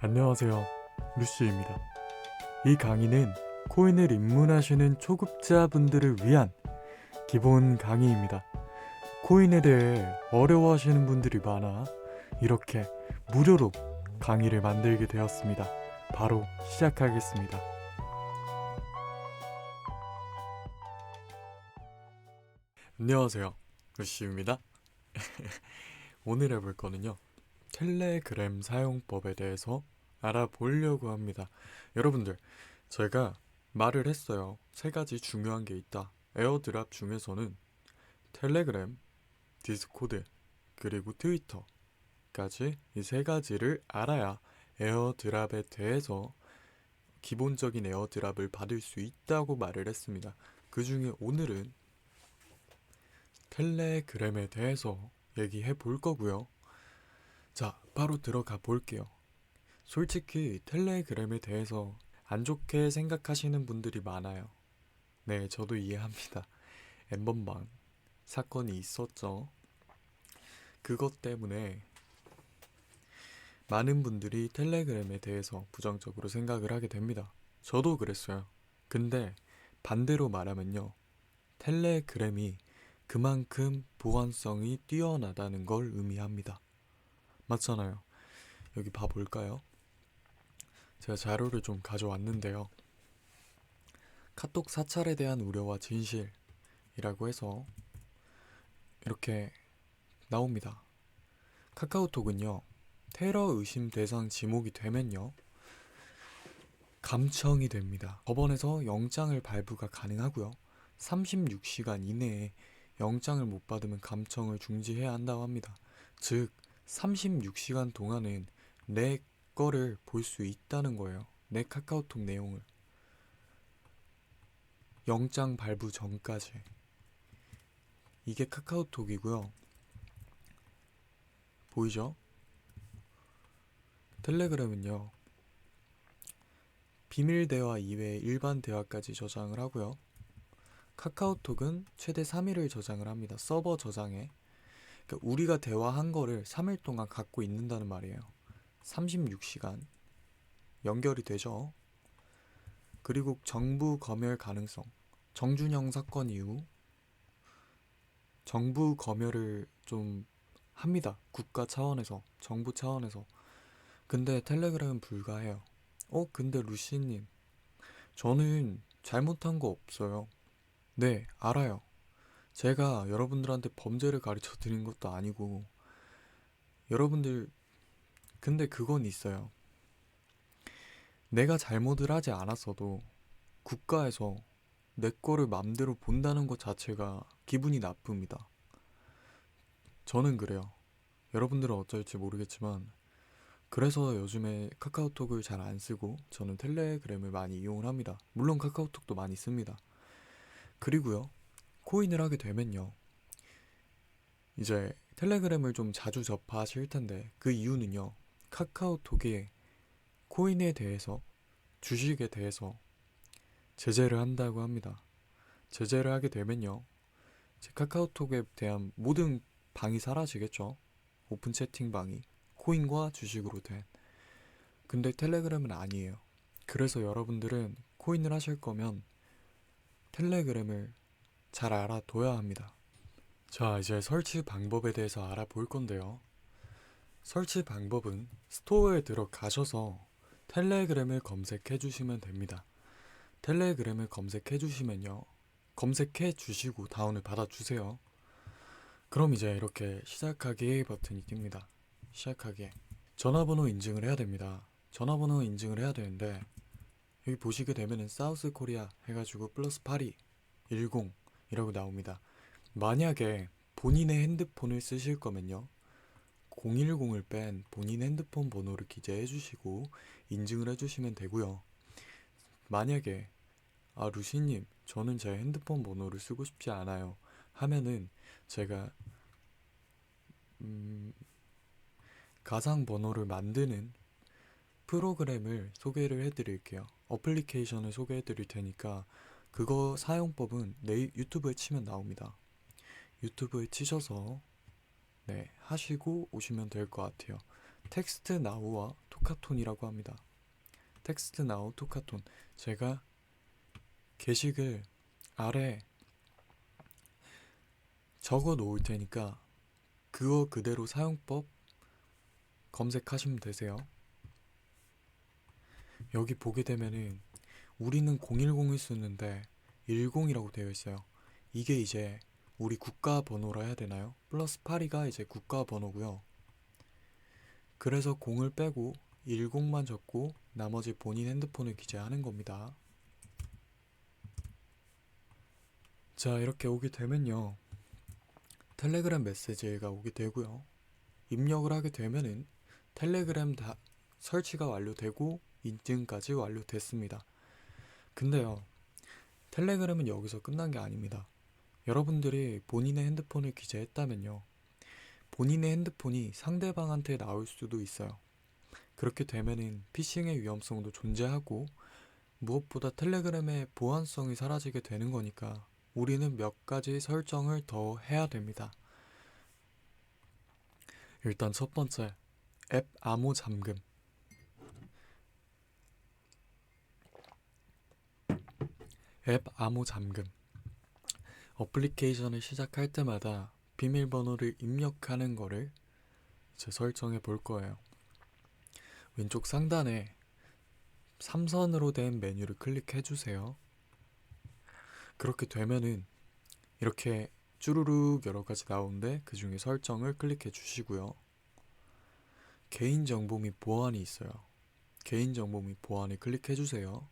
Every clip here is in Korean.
안녕하세요, 루시입니다. 이 강의는 코인을 입문하시는 초급자분들을 위한 기본 강의입니다. 코인에 대해 어려워하시는 분들이 많아 이렇게 무료로 강의를 만들게 되었습니다. 바로 시작하겠습니다. 안녕하세요, 루시입니다. 오늘 해볼 거는요, 텔레그램 사용법에 대해서 알아보려고 합니다. 여러분들, 제가 말을 했어요. 세 가지 중요한 게 있다. 에어드랍 중에서는 텔레그램, 디스코드, 그리고 트위터까지 이 세 가지를 알아야 에어드랍에 대해서 기본적인 에어드랍을 받을 수 있다고 말을 했습니다. 그 중에 오늘은 텔레그램에 대해서 얘기해 볼 거고요. 자, 바로 들어가 볼게요. 솔직히 텔레그램에 대해서 안 좋게 생각하시는 분들이 많아요. 네, 저도 이해합니다. 엠번방 사건이 있었죠. 그것 때문에 많은 분들이 텔레그램에 대해서 부정적으로 생각을 하게 됩니다. 저도 그랬어요. 근데 반대로 말하면요, 텔레그램이 그만큼 보안성이 뛰어나다는 걸 의미합니다. 맞잖아요. 여기 봐볼까요? 제가 자료를 좀 가져왔는데요. 카톡 사찰에 대한 우려와 진실이라고 해서 이렇게 나옵니다. 카카오톡은요, 테러 의심 대상 지목이 되면요, 감청이 됩니다. 법원에서 영장을 발부가 가능하고요. 36시간 이내에 영장을 못 받으면 감청을 중지해야 한다고 합니다. 즉, 36시간 동안은 내 거를 볼 수 있다는 거예요. 내 카카오톡 내용을. 영장 발부 전까지. 이게 카카오톡이고요. 보이죠? 텔레그램은요, 비밀 대화 이외에 일반 대화까지 저장을 하고요. 카카오톡은 최대 3일을 저장을 합니다. 서버 저장에. 그러니까 우리가 대화한 거를 3일 동안 갖고 있는다는 말이에요. 36시간 연결이 되죠. 그리고 정부 검열 가능성. 정준영 사건 이후 정부 검열을 좀 합니다. 국가 차원에서, 정부 차원에서. 근데 텔레그램은 불가해요. 근데 루시님, 저는 잘못한 거 없어요. 네, 알아요. 제가 여러분들한테 범죄를 가르쳐 드린 것도 아니고, 여러분들, 근데 그건 있어요. 내가 잘못을 하지 않았어도 국가에서 내 거를 맘대로 본다는 것 자체가 기분이 나쁩니다. 저는 그래요. 여러분들은 어쩔지 모르겠지만, 그래서 요즘에 카카오톡을 잘 안 쓰고 저는 텔레그램을 많이 이용을 합니다. 물론 카카오톡도 많이 씁니다. 그리고요, 코인을 하게 되면요, 이제 텔레그램을 좀 자주 접하실 텐데, 그 이유는요, 카카오톡에 코인에 대해서, 주식에 대해서 제재를 한다고 합니다. 제재를 하게 되면요, 제 카카오톡에 대한 모든 방이 사라지겠죠. 오픈 채팅방이 코인과 주식으로 된. 근데 텔레그램은 아니에요. 그래서 여러분들은 코인을 하실 거면 텔레그램을 잘 알아둬야 합니다. 자, 이제 설치 방법에 대해서 알아볼 건데요. 설치 방법은 스토어에 들어가셔서 텔레그램을 검색해 주시면 됩니다. 텔레그램을 검색해 주시면요, 검색해 주시고 다운을 받아 주세요. 그럼 이제 이렇게 시작하기 버튼이 뜹니다. 시작하기. 전화번호 인증을 해야 됩니다. 전화번호 인증을 해야 되는데, 여기 보시게 되면은 사우스 코리아 해가지고 플러스 82 10이라고 나옵니다. 만약에 본인의 핸드폰을 쓰실 거면요, 010을 뺀 본인 핸드폰 번호를 기재해 주시고 인증을 해주시면 되고요. 만약에 루시님, 저는 제 핸드폰 번호를 쓰고 싶지 않아요 하면은 제가 가상 번호를 만드는 프로그램을 소개를 해드릴게요. 어플리케이션을 소개해드릴 테니까 그거 사용법은 유튜브에 치면 나옵니다. 유튜브에 치셔서 하시고 오시면 될 것 같아요. 텍스트 나우와 아우토카톤이라고 합니다. 텍스트는 아우토카톤. 제가 게시글 아래 적어 놓을 테니까 그거 그대로 사용법 검색하시면 되세요. 여기 보게 되면은 우리는 010을 쓰는데 10이라고 되어 있어요. 이게 이제 우리 국가 번호라 해야 되나요? 플러스 8이가 이제 국가 번호고요. 그래서 0을 빼고 10만 적고 나머지 본인 핸드폰을 기재하는 겁니다. 자, 이렇게 오게 되면요, 텔레그램 메시지가 오게 되고요. 입력을 하게 되면은 텔레그램 다 설치가 완료되고 인증까지 완료됐습니다. 근데요, 텔레그램은 여기서 끝난 게 아닙니다. 여러분들이 본인의 핸드폰을 기재했다면요, 본인의 핸드폰이 상대방한테 나올 수도 있어요. 그렇게 되면은 피싱의 위험성도 존재하고 무엇보다 텔레그램의 보안성이 사라지게 되는 거니까 우리는 몇 가지 설정을 더 해야 됩니다. 일단 첫 번째, 앱 암호 잠금. 앱 암호 잠금. 어플리케이션을 시작할 때마다 비밀번호를 입력하는 거를 이제 설정해 볼 거예요. 왼쪽 상단에 3선으로 된 메뉴를 클릭해 주세요. 그렇게 되면은 이렇게 쭈루룩 여러 가지 나오는데 그 중에 설정을 클릭해 주시고요. 개인정보 및 보안이 있어요. 개인정보 및 보안을 클릭해 주세요.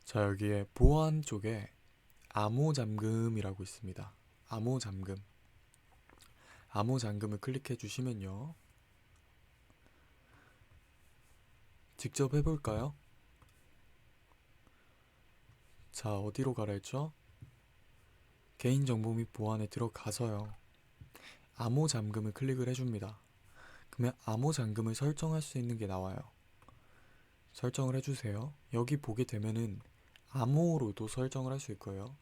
자, 여기에 보안 쪽에 암호 잠금이라고 있습니다. 암호 잠금. 암호 잠금을 클릭해 주시면요, 직접 해볼까요? 자, 어디로 가라 했죠? 개인정보 및 보안에 들어가서요, 암호 잠금을 클릭을 해줍니다. 그러면 암호 잠금을 설정할 수 있는 게 나와요. 설정을 해주세요. 여기 보게 되면은 암호로도 설정을 할 수 있고요,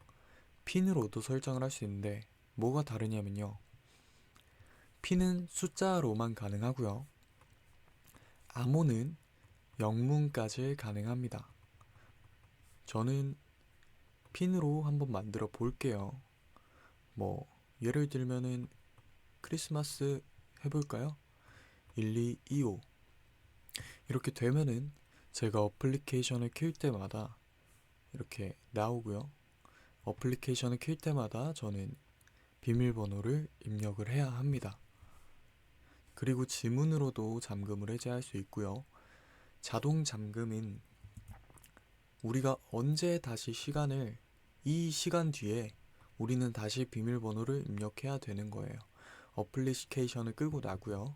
핀으로도 설정을 할 수 있는데 뭐가 다르냐면요, 핀은 숫자로만 가능하고요, 암호는 영문까지 가능합니다. 저는 핀으로 한번 만들어 볼게요. 뭐 예를 들면은 크리스마스 해볼까요? 1225. 이렇게 되면은 제가 어플리케이션을 킬 때마다 이렇게 나오고요. 어플리케이션을 킬 때마다 저는 비밀번호를 입력을 해야 합니다. 그리고 지문으로도 잠금을 해제할 수 있고요. 자동 잠금은 우리가 언제 다시 이 시간 뒤에 우리는 다시 비밀번호를 입력해야 되는 거예요. 어플리케이션을 끄고 나고요.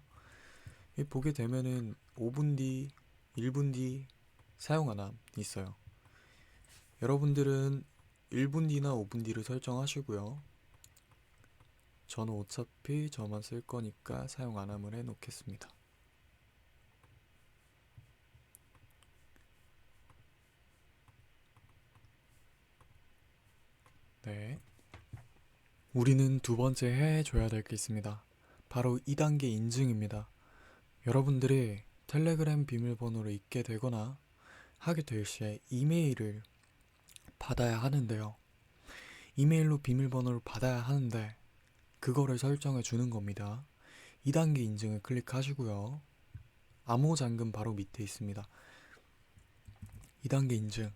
보게 되면은 5분 뒤, 1분 뒤 사용 안 함 있어요. 여러분들은 1분 뒤나 5분 뒤를 설정하시고요. 저는 어차피 저만 쓸 거니까 사용 안 함을 해놓겠습니다. 네. 우리는 두 번째 해줘야 될 게 있습니다. 바로 2단계 인증입니다. 여러분들이 텔레그램 비밀번호를 잊게 되거나 하게 될 시에 이메일을 받아야 하는데요. 이메일로 비밀번호를 받아야 하는데 그거를 설정해 주는 겁니다. 2단계 인증을 클릭하시고요. 암호 잠금 바로 밑에 있습니다. 2단계 인증.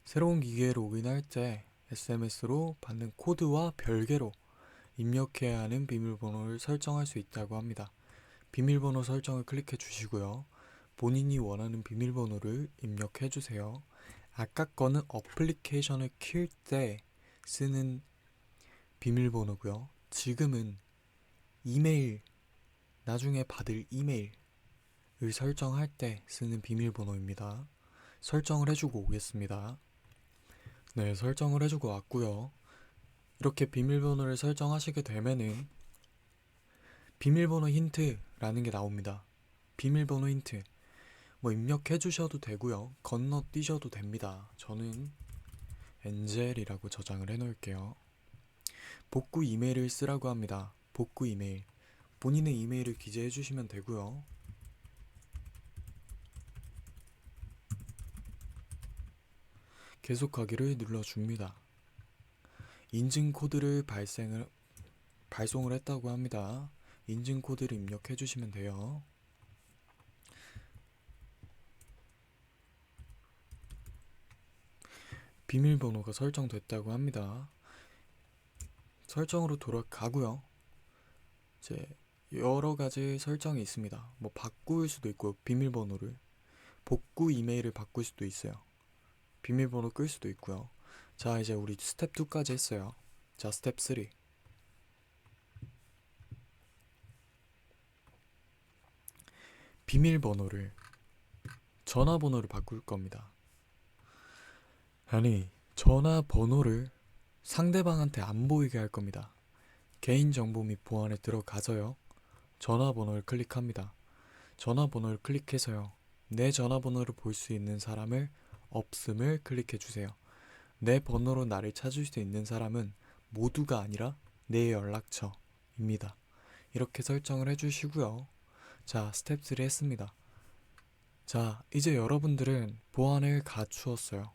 새로운 기기에 로그인할 때 SMS로 받는 코드와 별개로 입력해야 하는 비밀번호를 설정할 수 있다고 합니다. 비밀번호 설정을 클릭해 주시고요. 본인이 원하는 비밀번호를 입력해 주세요. 아까 거는 어플리케이션을 킬 때 쓰는 비밀번호고요. 지금은 이메일, 나중에 받을 이메일을 설정할 때 쓰는 비밀번호입니다. 설정을 해주고 오겠습니다. 네, 설정을 해주고 왔고요. 이렇게 비밀번호를 설정하시게 되면은 비밀번호 힌트라는 게 나옵니다. 비밀번호 힌트. 뭐 입력해 주셔도 되고요, 건너뛰셔도 됩니다. 저는 엔젤이라고 저장을 해 놓을게요. 복구 이메일을 쓰라고 합니다. 복구 이메일. 본인의 이메일을 기재해 주시면 되고요. 계속하기를 눌러줍니다. 인증 코드를 발송을 했다고 합니다. 인증 코드를 입력해 주시면 돼요. 비밀번호가 설정됐다고 합니다. 설정으로 돌아가고요. 이제 여러 가지 설정이 있습니다. 뭐 바꿀 수도 있고 비밀번호를 복구 이메일을 바꿀 수도 있어요. 비밀번호 끌 수도 있고요. 자, 이제 우리 스텝 2까지 했어요. 자, 스텝 3. 비밀번호를 전화번호를 바꿀 겁니다. 아니, 전화번호를 상대방한테 안 보이게 할 겁니다. 개인정보 및 보안에 들어가서요. 전화번호를 클릭합니다. 전화번호를 클릭해서요. 내 전화번호를 볼 수 있는 사람을 없음을 클릭해주세요. 내 번호로 나를 찾을 수 있는 사람은 모두가 아니라 내 연락처입니다. 이렇게 설정을 해주시고요. 자, 스텝 3 했습니다. 자, 이제 여러분들은 보안을 갖추었어요.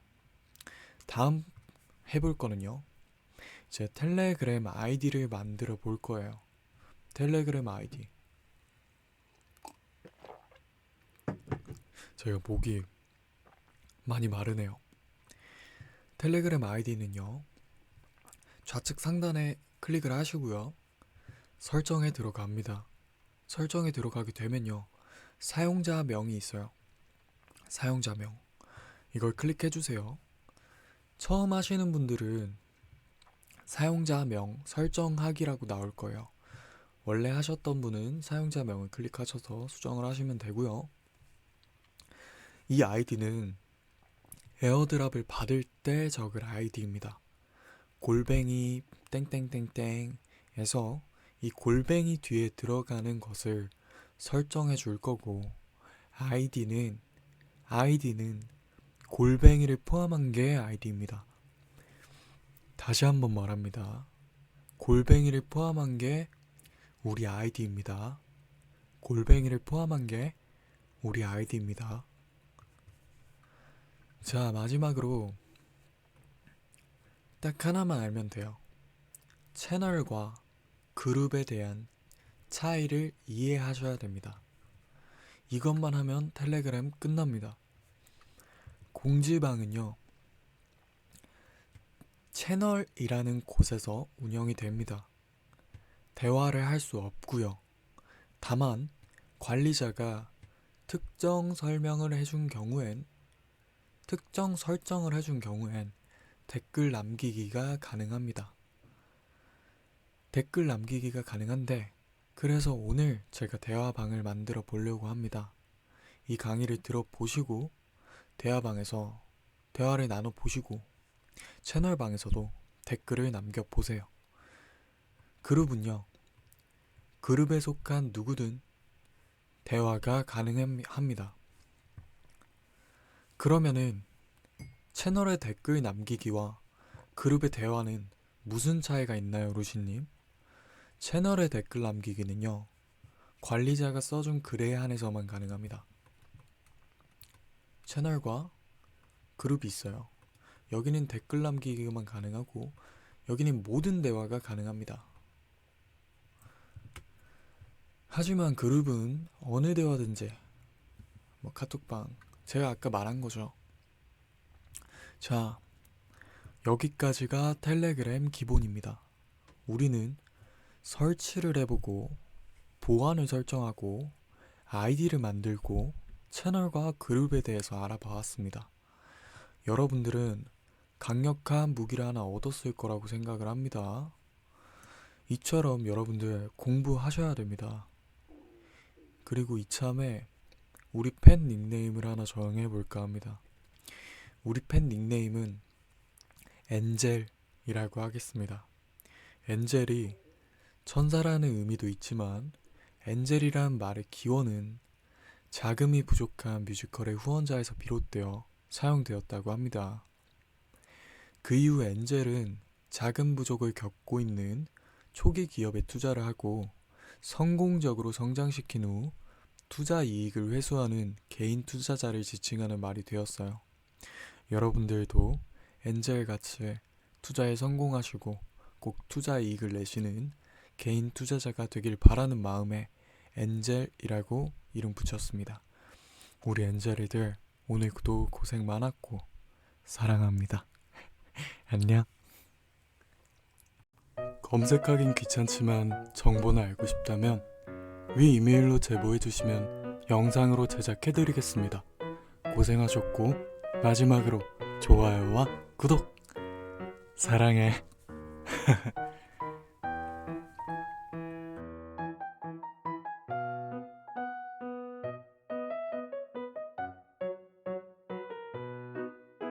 다음 해볼 거는요. 이제 텔레그램 아이디를 만들어 볼 거예요. 텔레그램 아이디. 제가 목이 많이 마르네요. 텔레그램 아이디는요. 좌측 상단에 클릭을 하시고요. 설정에 들어갑니다. 설정에 들어가게 되면요. 사용자명이 있어요. 사용자명. 이걸 클릭해주세요. 처음 하시는 분들은 사용자명 설정하기라고 나올 거예요. 원래 하셨던 분은 사용자명을 클릭하셔서 수정을 하시면 되고요. 이 아이디는 에어드랍을 받을 때 적을 아이디입니다. 골뱅이 땡땡땡땡에서 이 골뱅이 뒤에 들어가는 것을 설정해 줄 거고 아이디는 골뱅이를 포함한 게 아이디입니다. 다시 한번 말합니다. 골뱅이를 포함한 게 우리 아이디입니다. 골뱅이를 포함한 게 우리 아이디입니다. 자, 마지막으로 딱 하나만 알면 돼요. 채널과 그룹에 대한 차이를 이해하셔야 됩니다. 이것만 하면 텔레그램 끝납니다. 공지방은요, 채널이라는 곳에서 운영이 됩니다. 대화를 할 수 없고요. 다만 관리자가 특정 설명을 해준 경우엔 특정 설정을 해준 경우엔 댓글 남기기가 가능합니다. 댓글 남기기가 가능한데 그래서 오늘 제가 대화방을 만들어 보려고 합니다. 이 강의를 들어보시고 대화방에서 대화를 나눠보시고 채널방에서도 댓글을 남겨보세요. 그룹은요. 그룹에 속한 누구든 대화가 가능합니다. 그러면은 채널에 댓글 남기기와 그룹의 대화는 무슨 차이가 있나요, 루시님? 채널에 댓글 남기기는요. 관리자가 써준 글에 한해서만 가능합니다. 채널과 그룹이 있어요. 여기는 댓글 남기기만 가능하고 여기는 모든 대화가 가능합니다. 하지만 그룹은 어느 대화든지 뭐 카톡방 제가 아까 말한 거죠. 자, 여기까지가 텔레그램 기본입니다. 우리는 설치를 해보고 보안을 설정하고 아이디를 만들고 채널과 그룹에 대해서 알아봐왔습니다. 여러분들은 강력한 무기를 하나 얻었을 거라고 생각을 합니다. 이처럼 여러분들 공부하셔야 됩니다. 그리고 이참에 우리 팬 닉네임을 하나 정해볼까 합니다. 우리 팬 닉네임은 엔젤이라고 하겠습니다. 엔젤이 천사라는 의미도 있지만 엔젤이란 말의 기원은 자금이 부족한 뮤지컬의 후원자에서 비롯되어 사용되었다고 합니다. 그 이후 엔젤은 자금 부족을 겪고 있는 초기 기업에 투자를 하고 성공적으로 성장시킨 후 투자 이익을 회수하는 개인 투자자를 지칭하는 말이 되었어요. 여러분들도 엔젤 같이 투자에 성공하시고 꼭 투자 이익을 내시는 개인 투자자가 되길 바라는 마음에 엔젤이라고 이름 붙였습니다. 우리 엔젤이들 오늘도 고생 많았고 사랑합니다. 안녕. 검색하긴 귀찮지만 정보는 알고 싶다면 위 이메일로 제보해주시면 영상으로 제작해드리겠습니다. 고생하셨고 마지막으로 좋아요와 구독 사랑해.